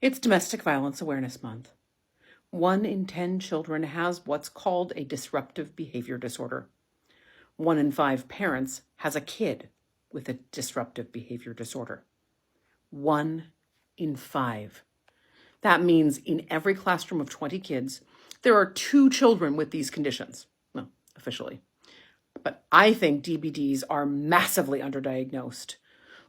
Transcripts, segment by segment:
It's Domestic Violence Awareness Month. 1 in 10 children has what's called a disruptive behavior disorder. 1 in 5 parents has a kid with a disruptive behavior disorder. 1 in 5. That means in every classroom of 20 kids, there are 2 children with these conditions. Well, officially. But I think DBDs are massively underdiagnosed.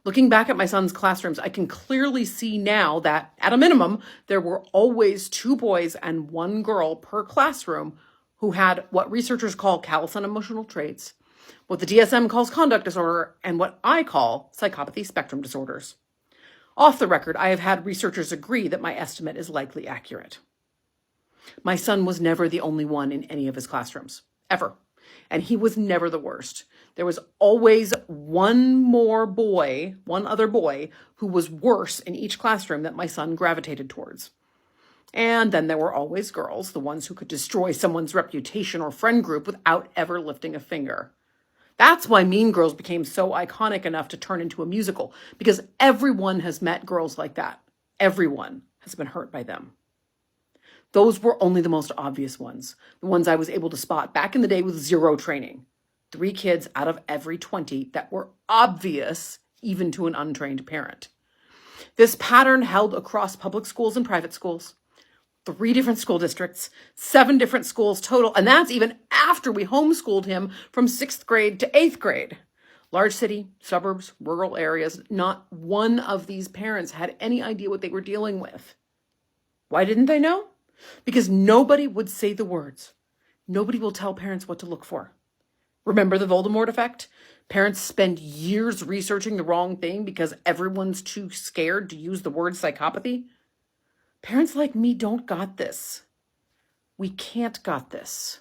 Looking back at my son's classrooms, I can clearly see now that, at a minimum, there were always 2 boys and 1 girl per classroom who had what researchers call callous and emotional traits, what the DSM calls conduct disorder, and what I call psychopathy spectrum disorders. Off the record, I have had researchers agree that my estimate is likely accurate. My son was never the only one in any of his classrooms, ever. And he was never the worst. There was always one other boy who was worse in each classroom that my son gravitated towards. And then there were always girls, the ones who could destroy someone's reputation or friend group without ever lifting a finger. That's why Mean Girls became so iconic enough to turn into a musical, because everyone has met girls like that. Everyone has been hurt by them. Those were only the most obvious ones, the ones I was able to spot back in the day with 0 training. 3 kids out of every 20 that were obvious even to an untrained parent. This pattern held across public schools and private schools, 3 different school districts, 7 different schools total, and that's even after we homeschooled him from 6th grade to 8th grade. Large city, suburbs, rural areas, not one of these parents had any idea what they were dealing with. Why didn't they know? Because nobody would say the words. Nobody will tell parents what to look for. Remember the Voldemort Effect? Parents spend years researching the wrong thing because everyone's too scared to use the word psychopathy. Parents like me don't got this. We can't got this.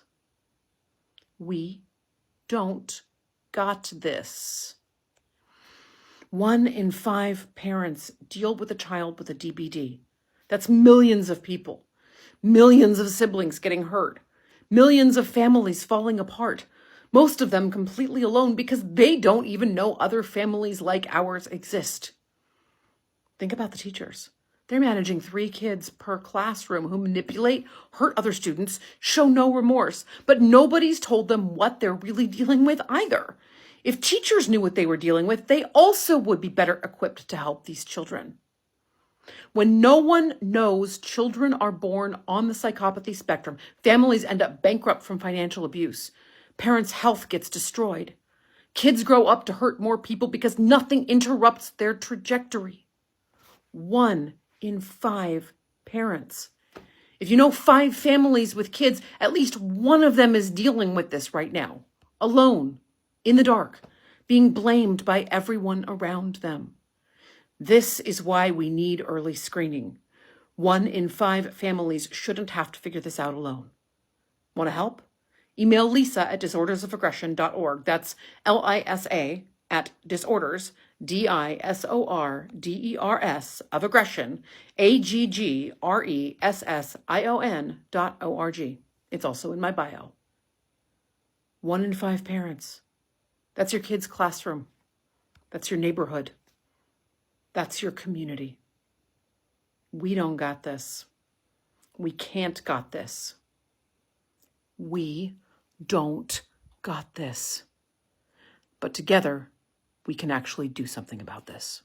We don't got this. 1 in 5 parents deal with a child with a DBD. That's millions of people. Millions of siblings getting hurt. Millions of families falling apart. Most of them completely alone because they don't even know other families like ours exist. Think about the teachers. They're managing 3 kids per classroom who manipulate, hurt other students, show no remorse, but nobody's told them what they're really dealing with either. If teachers knew what they were dealing with, they also would be better equipped to help these children. When no one knows children are born on the psychopathy spectrum, families end up bankrupt from financial abuse. Parents' health gets destroyed. Kids grow up to hurt more people because nothing interrupts their trajectory. 1 in 5 parents. If you know 5 families with kids, at least one of them is dealing with this right now, alone, in the dark, being blamed by everyone around them. This is why we need early screening. 1 in 5 families shouldn't have to figure this out alone. Want to help? Email Lisa at disordersofaggression.org. That's LISA at disorders, DISORDERS of aggression, AGGRESSION.org. It's also in my bio. 1 in 5 parents. That's your kid's classroom. That's your neighborhood. That's your community. We don't got this. We can't got this. We don't got this. But together, we can actually do something about this.